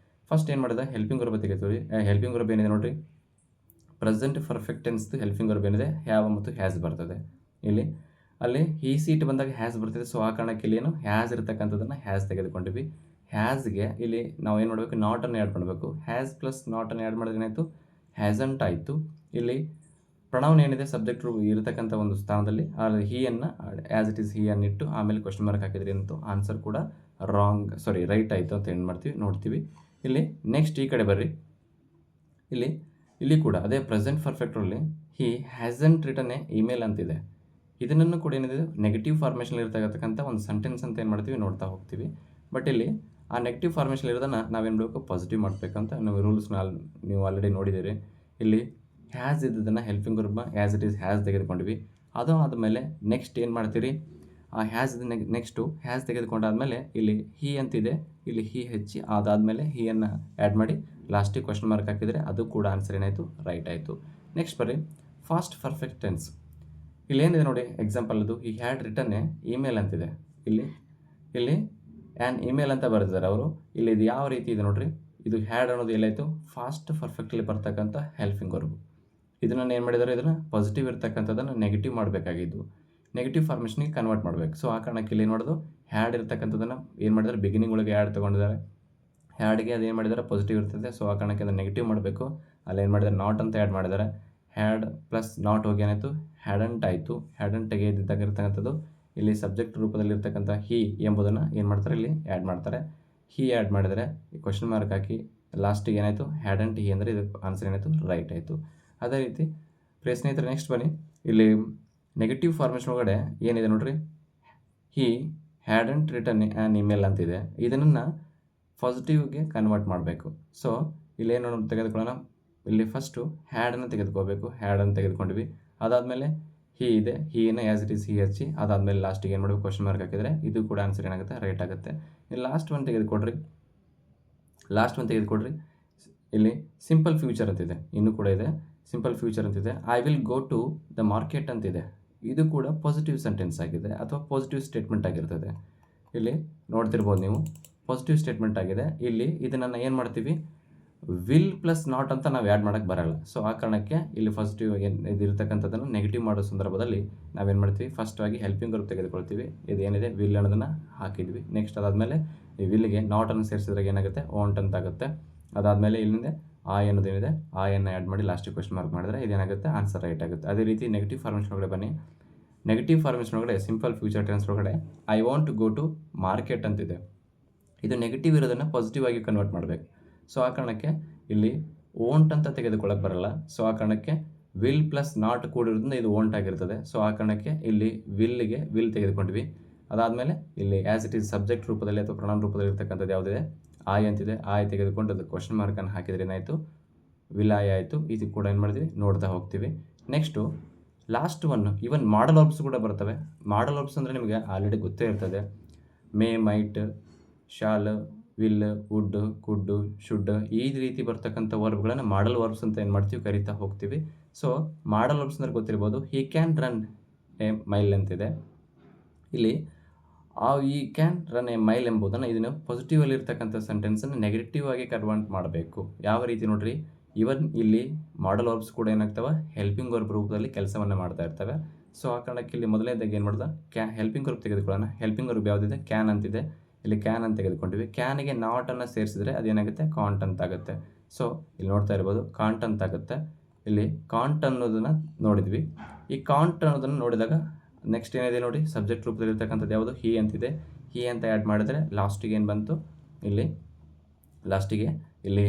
ಫಸ್ಟ್ ಏನು ಮಾಡಿದೆ, ಹೆಲ್ಪಿಂಗ್ ವರ್ಬ್ ತೆಗೆದುಕೊಳ್ಳಿ. ಹೆಲ್ಪಿಂಗ್ ವರ್ಬ್ ಏನಿದೆ ನೋಡಿರಿ, ಪ್ರೆಸೆಂಟ್ ಪರ್ಫೆಕ್ಟ್ ಟೆನ್ಸ್ದು ಹೆಲ್ಪಿಂಗ್ ವರ್ಬ್ ಏನಿದೆ, ಹ್ಯಾವ್ ಮತ್ತು ಹ್ಯಾಸ್ ಬರ್ತದೆ. ಅಲ್ಲಿ ಈ ಸೀಟ್ ಬಂದಾಗ ಹ್ಯಾಸ್ ಬರ್ತದೆ. ಸೊ ಆ ಕಾರಣಕ್ಕೆ ಇಲ್ಲಿ ಏನು, ಹ್ಯಾಸ್ ಇರತಕ್ಕಂಥದ್ದನ್ನು ಹ್ಯಾಸ್ ತೆಗೆದುಕೊಂಡಿವಿ. ಹ್ಯಾಸ್ಗೆ ಇಲ್ಲಿ ನಾವು ಏನು ಮಾಡಬೇಕು, ನಾಟನ್ನು ಆ್ಯಡ್ ಮಾಡಬೇಕು. ಹ್ಯಾಸ್ ಪ್ಲಸ್ ನಾಟನ್ನು ಆ್ಯಡ್ ಮಾಡಿದ್ರೆ ಏನಾಯಿತು, ಹ್ಯಾಸಂಟ್ ಆಯಿತು. ಇಲ್ಲಿ ಪ್ರೊನೌನ್ ಏನಿದೆ, ಸಬ್ಜೆಕ್ಟ್ ಇರತಕ್ಕಂಥ ಒಂದು ಸ್ಥಾನದಲ್ಲಿ ಹೀಯನ್ನು ಆ್ಯಸ್ ಇಟ್ ಈಸ್ ಹೀಯನ್ನು ಇಟ್ಟು ಆಮೇಲೆ ಕ್ವಶನ್ ಮಾರ್ಕ್ ಹಾಕಿದ್ರೆ ಏನಂತು, ಆನ್ಸರ್ ಕೂಡ ರೈಟ್ ಆಯಿತು ಅಂತ ಏನು ಮಾಡ್ತೀವಿ, ನೋಡ್ತೀವಿ. ಇಲ್ಲಿ ನೆಕ್ಸ್ಟ್ ಈ ಕಡೆ ಬರ್ರಿ, ಇಲ್ಲಿ ಕೂಡ ಅದೇ ಪ್ರೆಸೆಂಟ್ ಪರ್ಫೆಕ್ಟಲ್ಲಿ he hasn't return a email ಅಂತಿದೆ. ಇದನ್ನು ಕೂಡ ಏನಿದೆ, ನೆಗೆಟಿವ್ ಫಾರ್ಮೇಷನ್ ಇರ್ತಕ್ಕಂಥ ಒಂದು ಸೆಂಟೆನ್ಸ್ ಅಂತ ಏನು ಮಾಡ್ತೀವಿ, ನೋಡ್ತಾ ಹೋಗ್ತೀವಿ. ಬಟ್ ಇಲ್ಲಿ ಆ ನೆಗೆಟಿವ್ ಫಾರ್ಮೇಷನ್ ಇರೋದನ್ನು ನಾವೇನು ಮಾಡಬೇಕು, ಪಾಸಿಟಿವ್ ಮಾಡಬೇಕಂತ ನಾವು ರೂಲ್ಸ್ನ ನೀವು ಆಲ್ರೆಡಿ ನೋಡಿದ್ದೀರಿ. ಇಲ್ಲಿ ಹ್ಯಾಸ್ ಇದ್ದದನ್ನು helping verb as it is has ತೆಗೆದುಕೊಂಡ್ವಿ. ಅದು ಆದಮೇಲೆ ನೆಕ್ಸ್ಟ್ ಏನು ಮಾಡ್ತೀರಿ, ಆ ಹ್ಯಾಸ್ ನೆಕ್ಸ್ಟು ಹ್ಯಾಸ್ ತೆಗೆದುಕೊಂಡಾದಮೇಲೆ ಇಲ್ಲಿ ಹಿ ಅಂತಿದೆ, ಇಲ್ಲಿ ಹಿ ಹೆಚ್ಚಿ ಅದಾದಮೇಲೆ ಹೀಯನ್ನು ಆ್ಯಡ್ ಮಾಡಿ ಲಾಸ್ಟಿಗೆ ಕ್ವಶನ್ ಮಾರ್ಕ್ ಹಾಕಿದರೆ ಅದು ಕೂಡ ಆನ್ಸರ್ ಏನಾಯಿತು, ರೈಟ್ ಆಯಿತು. ನೆಕ್ಸ್ಟ್ ಬರ್ರಿ, ಫಾಸ್ಟ್ ಪರ್ಫೆಕ್ಟ್ ಟೆನ್ಸ್. ಇಲ್ಲೇನಿದೆ ನೋಡಿ ಎಕ್ಸಾಂಪಲ್, ಅದು he had return a email ಅಂತಿದೆ. ಇಲ್ಲಿ ಆ್ಯನ್ ಇಮೇಲ್ ಅಂತ ಬರೆದಿದ್ದಾರೆ ಅವರು. ಇಲ್ಲಿ ಇದು ಯಾವ ರೀತಿ ಇದೆ ನೋಡ್ರಿ, ಇದು ಹ್ಯಾಡ್ ಅನ್ನೋದು ಎಲ್ಲಾಯಿತು, ಫಾಸ್ಟ್ ಪರ್ಫೆಕ್ಟಲ್ಲಿ ಬರ್ತಕ್ಕಂಥ ಹೆಲ್ಪಿಂಗ್ ವರ್ಬ್. ಇದನ್ನು ಏನು ಮಾಡಿದ್ದಾರೆ, ಇದನ್ನು ಪಾಸಿಟಿವ್ ಇರ್ತಕ್ಕಂಥದ್ದನ್ನು ನೆಗೆಟಿವ್ ಮಾಡಬೇಕಾಗಿದ್ದು, ನೆಗೆಟಿವ್ ಫಾರ್ಮೇಷನ್ಗೆ ಕನ್ವರ್ಟ್ ಮಾಡಬೇಕು. ಸೊ ಆ ಕಾರಣಕ್ಕೆ ಇಲ್ಲಿ ಏನು ಮಾಡೋದು, ಹ್ಯಾಡ್ ಇರ್ತಕ್ಕಂಥದ್ದನ್ನು ಏನು ಮಾಡಿದ್ದಾರೆ, ಬಿಗಿನಿಂಗ್ ಒಳಗೆ ಹ್ಯಾಡ್ ತೊಗೊಂಡಿದ್ದಾರೆ. ಹ್ಯಾಡ್ಗೆ ಅದು ಏನು ಮಾಡಿದ್ದಾರೆ, ಪಾಸಿಟಿವ್ ಇರ್ತದೆ. ಸೊ ಆ ಕಾರಣಕ್ಕೆ ಅದನ್ನು ನೆಗೆಟಿವ್ ಮಾಡಬೇಕು. ಅಲ್ಲಿ ಏನು ಮಾಡಿದ್ದಾರೆ, ನಾಟ್ ಅಂತ ಆ್ಯಡ್ ಮಾಡಿದ್ದಾರೆ. ಹ್ಯಾಡ್ ಪ್ಲಸ್ ನಾಟ್ ಹೋಗಿ ಏನಾಯಿತು, ಹ್ಯಾಡಂಟ್ ಆಯಿತು. ಹ್ಯಾಡಂಟ್ಗೆ ಇರ್ತಕ್ಕಂಥದ್ದು ಇಲ್ಲಿ ಸಬ್ಜೆಕ್ಟ್ ರೂಪದಲ್ಲಿರ್ತಕ್ಕಂಥ ಹಿ ಎಂಬುದನ್ನು ಏನು ಮಾಡ್ತಾರೆ, ಇಲ್ಲಿ ಆ್ಯಡ್ ಮಾಡ್ತಾರೆ. ಹಿ ಆ್ಯಡ್ ಮಾಡಿದರೆ ಕ್ವಶನ್ ಮಾರ್ಕ್ ಹಾಕಿ ಲಾಸ್ಟಿಗೆ ಏನಾಯಿತು, ಹ್ಯಾಡಂಟ್ ಹಿ ಅಂದರೆ ಇದು ಆನ್ಸರ್ ಏನಾಯಿತು, ರೈಟ್ ಆಯಿತು. ಅದೇ ರೀತಿ ಪ್ರಿಯ ಸ್ನೇಹಿತರೆ, ನೆಕ್ಸ್ಟ್ ಬನ್ನಿ, ಇಲ್ಲಿ ನೆಗೆಟಿವ್ ಫಾರ್ಮೇಷನ್ ಒಳಗಡೆ ಏನಿದೆ ನೋಡ್ರಿ, ಹಿ ಹ್ಯಾಡಂಟ್ ರಿಟರ್ನ್ ಆ್ಯನ್ ಇಮೇಲ್ ಅಂತಿದೆ. ಇದನ್ನು ಪಾಸಿಟಿವ್ಗೆ ಕನ್ವರ್ಟ್ ಮಾಡಬೇಕು. ಸೊ ಇಲ್ಲೇನು ತೆಗೆದುಕೊಳ್ಳೋಣ, ಇಲ್ಲಿ ಫಸ್ಟು ಹ್ಯಾಡನ್ನು ತೆಗೆದುಕೋಬೇಕು. ಹ್ಯಾಡನ್ನು ತೆಗೆದುಕೊಂಡ್ವಿ, ಅದಾದಮೇಲೆ ಹಿ ಇದೆ, ಹೀನ ಆ್ಯಸ್ ಇಟ್ ಈಸ್ ಹಿ ಹಚ್ಚಿ ಅದಾದಮೇಲೆ ಲಾಸ್ಟಿಗೆ ಏನು ಮಾಡಬೇಕು, ಕ್ವಶನ್ ಮಾರ್ಕ್ ಹಾಕಿದರೆ ಇದು ಕೂಡ ಆನ್ಸರ್ ಏನಾಗುತ್ತೆ, ರೈಟ್ ಆಗುತ್ತೆ. ಇಲ್ಲಿ ಲಾಸ್ಟ್ ಒನ್ ತೆಗೆದುಕೊಡ್ರಿ. ಇಲ್ಲಿ ಸಿಂಪಲ್ ಫ್ಯೂಚರ್ ಅಂತಿದೆ, ಇನ್ನೂ ಕೂಡ ಇದೆ, ಸಿಂಪಲ್ ಫ್ಯೂಚರ್ ಅಂತಿದೆ. I will go to the market ಅಂತಿದೆ. ಇದು ಕೂಡ ಪಾಸಿಟಿವ್ ಸೆಂಟೆನ್ಸ್ ಆಗಿದೆ ಅಥವಾ ಪಾಸಿಟಿವ್ ಸ್ಟೇಟ್ಮೆಂಟ್ ಆಗಿರ್ತದೆ. ಇಲ್ಲಿ ನೋಡ್ತಿರ್ಬೋದು ನೀವು, ಪಾಸಿಟಿವ್ ಸ್ಟೇಟ್ಮೆಂಟ್ ಆಗಿದೆ. ಇಲ್ಲಿ ಇದನ್ನು ಏನು ಮಾಡ್ತೀವಿ, ವಿಲ್ ಪ್ಲಸ್ ನಾಟ್ ಅಂತ ನಾವು ಆ್ಯಡ್ ಮಾಡೋಕ್ಕೆ ಬರೋಲ್ಲ. ಸೊ ಆ ಕಾರಣಕ್ಕೆ ಇಲ್ಲಿ ಪಾಸಿಟಿವ್ ಇದಿರ್ತಕ್ಕಂಥದ್ದನ್ನು ನೆಗೆಟಿವ್ ಮಾಡೋ ಸಂದರ್ಭದಲ್ಲಿ ನಾವೇನು ಮಾಡ್ತೀವಿ, ಫಸ್ಟಾಗಿ ಹೆಲ್ಪಿಂಗ್ ವರ್ಬ್ ತೆಗೆದುಕೊಳ್ತೀವಿ. ಇದೇನಿದೆ ವಿಲ್ ಅನ್ನೋದನ್ನು ಹಾಕಿದ್ವಿ. ನೆಕ್ಸ್ಟ್ ಅದಾದಮೇಲೆ ಈ ವಿಲ್ಗೆ ನಾಟನ್ನು ಸೇರಿಸಿದ್ರೆ ಏನಾಗುತ್ತೆ, ವಾಂಟ್ ಅಂತ ಆಗುತ್ತೆ. ಅದಾದಮೇಲೆ ಇಲ್ಲಿಂದ ಆಯ್ ಅನ್ನೋದೇನಿದೆ, ಆಯನ್ನು ಆ್ಯಡ್ ಮಾಡಿ ಲಾಸ್ಟಿಗೆ ಕ್ವಶನ್ ಮಾರ್ಕ್ ಮಾಡಿದ್ರೆ ಇದೇನಾಗುತ್ತೆ, ಆನ್ಸರ್ ರೈಟ್ ಆಗುತ್ತೆ. ಅದೇ ರೀತಿ ನೆಗೆಟಿವ್ ಫಾರ್ಮೇಷನ್ ಒಳಗಡೆ ಬನ್ನಿ. ನೆಗೆಟಿವ್ ಫಾರ್ಮೇಷನ್ ಒಳಗಡೆ ಸಿಂಪಲ್ ಫ್ಯೂಚರ್ ಟೆನ್ಸ್ ಒಳಗಡೆ I want to go to market ಅಂತಿದೆ. ಇದು ನೆಗೆಟಿವ್ ಇರೋದನ್ನು ಪಾಸಿಟಿವ್ ಆಗಿ ಕನ್ವರ್ಟ್ ಮಾಡಬೇಕು. ಸೊ ಆ ಕಾರಣಕ್ಕೆ ಇಲ್ಲಿ ಓಂಟ್ ಅಂತ ತೆಗೆದುಕೊಳ್ಳಕ್ಕೆ ಬರಲ್ಲ. ಸೊ ಆ ಕಾರಣಕ್ಕೆ ವಿಲ್ ಪ್ಲಸ್ ನಾಟ್ ಕೂಡಿರೋದ್ರಿಂದ ಇದು ಓಂಟ್ ಆಗಿರ್ತದೆ. ಸೊ ಆ ಕಾರಣಕ್ಕೆ ಇಲ್ಲಿ ವಿಲ್ಗೆ ವಿಲ್ ತೆಗೆದುಕೊಂಡ್ವಿ. ಅದಾದಮೇಲೆ ಇಲ್ಲಿ ಆ್ಯಸ್ ಇಟ್ ಈಸ್ ಸಬ್ಜೆಕ್ಟ್ ರೂಪದಲ್ಲಿ ಅಥವಾ ಪ್ರೊನೌನ್ ರೂಪದಲ್ಲಿ ಇರ್ತಕ್ಕಂಥದ್ದು ಯಾವುದಿದೆ, ಆಯ್ ಅಂತಿದೆ. ಆಯ್ ತೆಗೆದುಕೊಂಡು ಅದು ಕ್ವಶನ್ ಮಾರ್ಕನ್ನು ಹಾಕಿದ್ರೆ ಏನಾಯಿತು, ವಿಲ್ ಆಯ್ ಆಯಿತು. ಇದು ಕೂಡ ಏನು ಮಾಡಿದ್ವಿ, ನೋಡ್ತಾ ಹೋಗ್ತೀವಿ. Next last one, even modal verbs ಕೂಡ ಬರ್ತವೆ. ಮಾಡಲ್ ವರ್ಬ್ಸ್ ಅಂದರೆ ನಿಮಗೆ ಆಲ್ರೆಡಿ ಗೊತ್ತೇ ಇರ್ತದೆ. May, might, shall, will, would, could, should, ಈ ರೀತಿ ಬರ್ತಕ್ಕಂಥ ವರ್ಬ್ಗಳನ್ನು ಮಾಡಲ್ ವರ್ಬ್ಸ್ ಅಂತ ಏನು ಮಾಡ್ತೀವಿ, ಕರಿತಾ ಹೋಗ್ತೀವಿ. ಸೊ ಮಾಡಲ್ ವರ್ಬ್ಸ್ ಅಂದರೆ ಗೊತ್ತಿರ್ಬೋದು. He can run a mile ಅಂತಿದೆ. ಇಲ್ಲಿ ಈ ಕ್ಯಾನ್ ರನ್ ಎ ಮೈಲ್ ಎಂಬುದನ್ನು ಇದನ್ನು ಪಾಸಿಟಿವಲ್ಲಿ ಇರ್ತಕ್ಕಂಥ ಸೆಂಟೆನ್ಸನ್ನು ನೆಗೆಟಿವ್ ಆಗಿ ಕನ್ವರ್ಟ್ ಮಾಡಬೇಕು. ಯಾವ ರೀತಿ ನೋಡ್ರಿ, ಇವನ್ ಇಲ್ಲಿ ಮಾಡಲ್ ವರ್ಬ್ಸ್ ಕೂಡ ಏನಾಗ್ತವೆ, ಹೆಲ್ಪಿಂಗ್ ವರ್ಬ್ ರೂಪದಲ್ಲಿ ಕೆಲಸವನ್ನು ಮಾಡ್ತಾ ಇರ್ತವೆ. ಸೊ ಆ ಕಾರಣಕ್ಕೆ ಇಲ್ಲಿ ಮೊದಲನೇದಾಗಿ ಏನು ಮಾಡ್ದೆ, ಹೆಲ್ಪಿಂಗ್ ವರ್ಬ್ ತೆಗೆದುಕೊಳ್ಳೋಣ. ಹೆಲ್ಪಿಂಗ್ ವರ್ಬ್ ಯಾವುದಿದೆ, ಕ್ಯಾನ್ ಅಂತಿದೆ. ಇಲ್ಲಿ ಕ್ಯಾನ್ ಅಂತ ತೆಗೆದುಕೊಂಡಿವಿ. ಕ್ಯಾನಿಗೆ ನಾಟನ್ನು ಸೇರಿಸಿದ್ರೆ ಅದೇನಾಗುತ್ತೆ, ಕಾಂಟ್ ಅಂತ ಆಗುತ್ತೆ. ಸೊ ಇಲ್ಲಿ ನೋಡ್ತಾ ಇರ್ಬೋದು, ಕಾಂಟ್ ಅಂತ ಆಗುತ್ತೆ. ಇಲ್ಲಿ ಕಾಂಟ್ ಅನ್ನೋದನ್ನು ನೋಡಿದ್ವಿ. ಈ ಕಾಂಟ್ ಅನ್ನೋದನ್ನು ನೋಡಿದಾಗ ನೆಕ್ಸ್ಟ್ ಏನಿದೆ ನೋಡಿ, ಸಬ್ಜೆಕ್ಟ್ ರೂಪದಲ್ಲಿ ಇರ್ತಕ್ಕಂಥದ್ದು ಯಾವುದು, ಹಿ ಅಂತಿದೆ. ಹಿ ಅಂತ ಆ್ಯಡ್ ಮಾಡಿದ್ರೆ ಲಾಸ್ಟಿಗೆ ಏನು ಬಂತು, ಇಲ್ಲಿ ಲಾಸ್ಟಿಗೆ ಇಲ್ಲಿ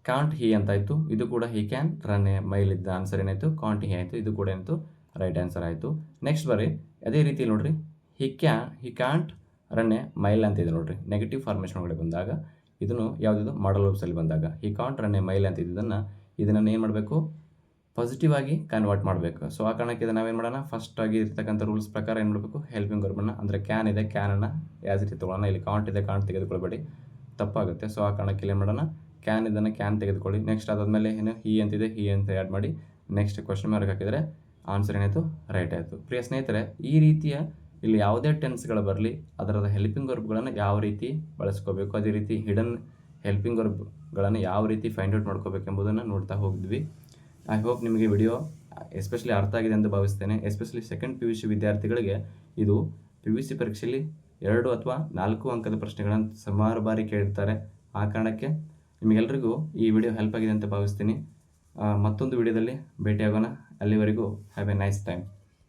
ಕಾಂಟ್ ಹಿ ಅಂತಾಯಿತು. ಇದು ಕೂಡ he can run a mile ಇದ್ದ ಆನ್ಸರ್ ಏನಾಯಿತು, ಕಾಂಟ್ ಹಿ ಆಯಿತು. ಇದು ಕೂಡ ಏನಾಯಿತು, ರೈಟ್ ಆನ್ಸರ್ ಆಯಿತು. ನೆಕ್ಸ್ಟ್ ಬರ್ರಿ, ಅದೇ ರೀತಿ ನೋಡಿರಿ, ಹಿ ಕ್ಯಾಂಟ್ ರನ್ ಎ ಮೈಲ್ ಅಂತಿದೆ ನೋಡಿರಿ. ನೆಗೆಟಿವ್ ಫಾರ್ಮೇಷನ್ ಒಳಗಡೆ ಬಂದಾಗ ಇದನ್ನು ಯಾವುದಿದು, ಮಾಡಲ್ ವರ್ಬ್ಸಲ್ಲಿ ಬಂದಾಗ he can't run a mile ಅಂತ ಇದನ್ನು ಏನು ಮಾಡಬೇಕು, ಪಾಸಿಟಿವ್ ಆಗಿ ಕನ್ವರ್ಟ್ ಮಾಡಬೇಕು. ಸೊ ಆ ಕಾರಣಕ್ಕೆ ಇದನ್ನು ನಾವೇನು ಮಾಡೋಣ, ಫಸ್ಟ್ ಆಗಿ ಇರ್ತಕ್ಕಂಥ ರೂಲ್ಸ್ ಪ್ರಕಾರ ಏನು ಮಾಡಬೇಕು, ಹೆಲ್ಪಿಂಗ್ ವರ್ಬನ್ನು ಅಂದರೆ ಕ್ಯಾನ್ ಇದೆ, ಕ್ಯಾನನ್ನು ಆ್ಯಸ್ ಇಟ್ ತೊಗೊಳ್ಳೋಣ. ಇಲ್ಲಿ ಕಾಂಟ್ ಇದೆ, ಕಾಂಟ್ ತೆಗೆದುಕೊಳ್ಬೇಡಿ, ತಪ್ಪಾಗುತ್ತೆ. ಸೊ ಆ ಕಾರಣಕ್ಕೆ ಇಲ್ಲಿ ಏನು ಮಾಡೋಣ, ಕ್ಯಾನ್ ಇದನ್ನು ಕ್ಯಾನ್ ತೆಗೆದುಕೊಳ್ಳಿ. ನೆಕ್ಸ್ಟ್ ಅದಾದಮೇಲೆ ಏನು, ಹಿ ಅಂತಿದೆ, ಹಿ ಅಂತ ಆ್ಯಡ್ ಮಾಡಿ ನೆಕ್ಸ್ಟ್ ಕ್ವಶನ್ ಮಾರ್ಕ್ ಹಾಕಿದರೆ ಆನ್ಸರ್ ಏನಾಯಿತು, ರೈಟ್ ಆಯಿತು. ಪ್ರಿಯ ಸ್ನೇಹಿತರೆ, ಈ ರೀತಿಯ ಇಲ್ಲಿ ಯಾವುದೇ ಟೆನ್ಸ್ಗಳು ಬರಲಿ ಅದರದ ಹೆಲ್ಪಿಂಗ್ ವರ್ಬ್ಗಳನ್ನು ಯಾವ ರೀತಿ ಬಳಸ್ಕೋಬೇಕು, ಅದೇ ರೀತಿ ಹಿಡನ್ ಹೆಲ್ಪಿಂಗ್ ವರ್ಬ್ಗಳನ್ನು ಯಾವ ರೀತಿ ಫೈಂಡ್ ಔಟ್ ಮಾಡ್ಕೋಬೇಕೆಂಬುದನ್ನು ನೋಡ್ತಾ ಹೋಗಿದ್ವಿ. ಐ ಹೋಪ್ ನಿಮಗೆ ವಿಡಿಯೋ ಎಸ್ಪೆಷಲಿ ಅರ್ಥ ಆಗಿದೆ ಎಂದು ಭಾವಿಸ್ತೇನೆ. ಎಸ್ಪೆಷಲಿ ಸೆಕೆಂಡ್ PUC ವಿದ್ಯಾರ್ಥಿಗಳಿಗೆ ಇದು PUC ಪರೀಕ್ಷೆಯಲ್ಲಿ 2 ಅಥವಾ 4 ಅಂಕದ ಪ್ರಶ್ನೆಗಳನ್ನು ಸುಮಾರು ಬಾರಿ ಕೇಳಿರ್ತಾರೆ. ಆ ಕಾರಣಕ್ಕೆ ನಿಮಗೆಲ್ಲರಿಗೂ ಈ ವಿಡಿಯೋ ಹೆಲ್ಪ್ ಆಗಿದೆ ಅಂತ ಭಾವಿಸ್ತೀನಿ. ಮತ್ತೊಂದು ವಿಡಿಯೋದಲ್ಲಿ ಭೇಟಿಯಾಗೋಣ. ಅಲ್ಲಿವರೆಗೂ ಹ್ಯಾವ್ ಎ ನೈಸ್ ಟೈಮ್.